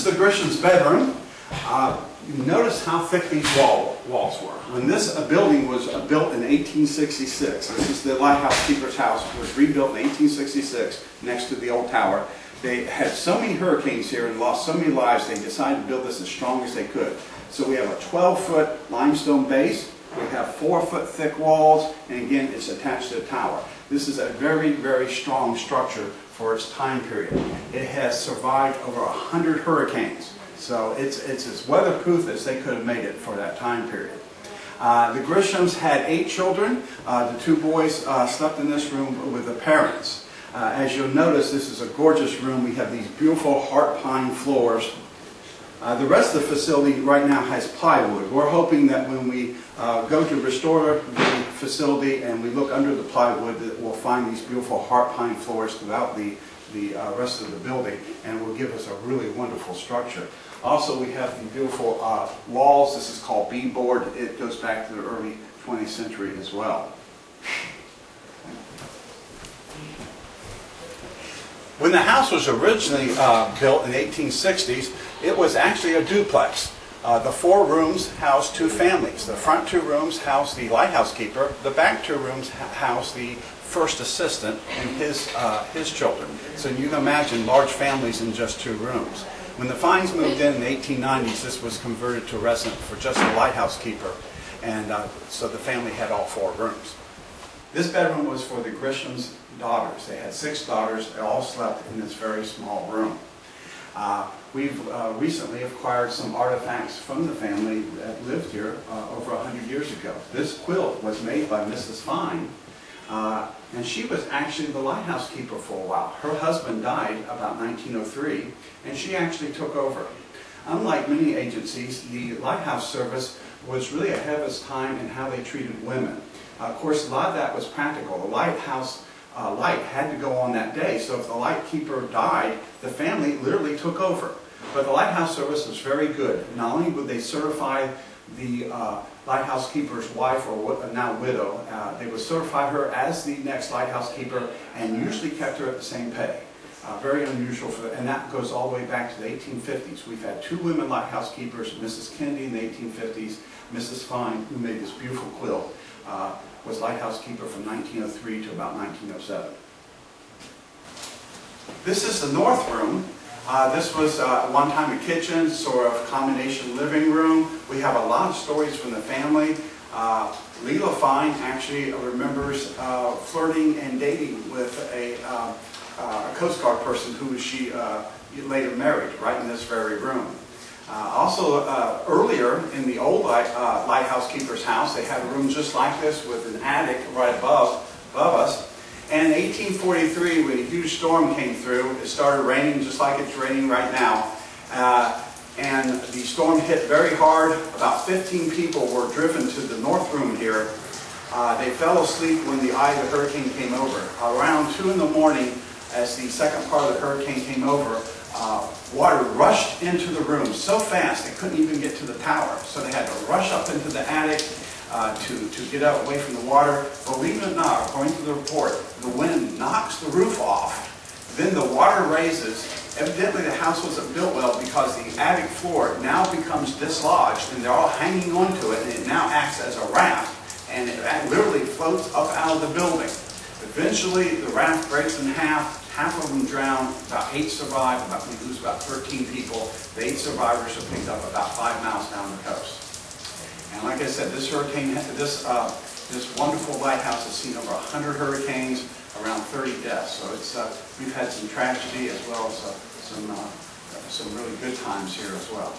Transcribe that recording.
is the Grisham's bedroom. You notice how thick these walls were. When this building was built in 1866, this is the lighthouse keeper's house. It was rebuilt in 1866 next to the old tower. They had so many hurricanes here and lost so many lives, they decided to build this as strong as they could. So we have a 12-foot limestone base. We have 4-foot thick walls, and again, it's attached to the tower. This is a very, very strong structure for its time period. It has survived over 100 hurricanes. So it's as weatherproof as they could have made it for that time period. The Grishams had 8 children. The 2 boys slept in this room with the parents. As you'll notice, this is a gorgeous room. We have these beautiful heart pine floors. The rest of the facility right now has plywood. We're hoping that when we go to restore the facility and we look under the plywood, that we'll find these beautiful heart pine floors throughout the rest of the building, and it will give us a really wonderful structure. Also, we have the beautiful walls. This is called beadboard. It goes back to the early 20th century as well. When the house was originally built in the 1860s, it was actually a duplex. The 4 rooms housed 2 families. The front 2 rooms housed the lighthouse keeper. The back 2 rooms housed the first assistant and his children. So you can imagine large families in just 2 rooms. When the Fines moved in the 1890s, this was converted to a residence for just the lighthouse keeper, and so the family had all 4 rooms. This bedroom was for the Grisham's daughters. They had 6 daughters. They all slept in this very small room. We've recently acquired some artifacts from the family that lived here over 100 years ago. This quilt was made by Mrs. Fine, and she was actually the lighthouse keeper for a while. Her husband died about 1903, and she actually took over. Unlike many agencies, the lighthouse service was really ahead of its time in how they treated women. Of course, a lot of that was practical. The lighthouse light had to go on that day, so if the light keeper died, the family literally took over. But the lighthouse service was very good. Not only would they certify the lighthouse keeper's wife, or now widow, they would certify her as the next lighthouse keeper and usually kept her at the same pay. Very unusual, and that goes all the way back to the 1850s. We've had 2 women lighthouse keepers, Mrs. Kennedy in the 1850s, Mrs. Fine, who made this beautiful quilt, was lighthouse keeper from 1903 to about 1907. This is the north room. This was one time a kitchen, sort of combination living room. We have a lot of stories from the family. Leela Fine actually remembers flirting and dating with a Coast Guard person who she later married, right in this very room. Also, earlier in the old lighthouse keeper's house, they had a room just like this with an attic right above us. And in 1843, when a huge storm came through, it started raining just like it's raining right now. And the storm hit very hard. About 15 people were driven to the north room here. They fell asleep when the eye of the hurricane came over. Around 2 in the morning, as the second part of the hurricane came over, water rushed into the room so fast they couldn't even get to the tower. So they had to rush up into the attic to get out away from the water. Believe it or not, according to the report, the wind knocks the roof off. Then the water raises. Evidently the house wasn't built well because the attic floor now becomes dislodged and they're all hanging onto it, and it now acts as a raft, and it literally floats up out of the building. Eventually the raft breaks in half. Half of them drown, about 8 survive, we lose about 13 people. The 8 survivors are picked up about 5 miles down the coast. And like I said, this hurricane, this wonderful lighthouse has seen over 100 hurricanes, around 30 deaths. So it's we've had some tragedy as well as some really good times here as well.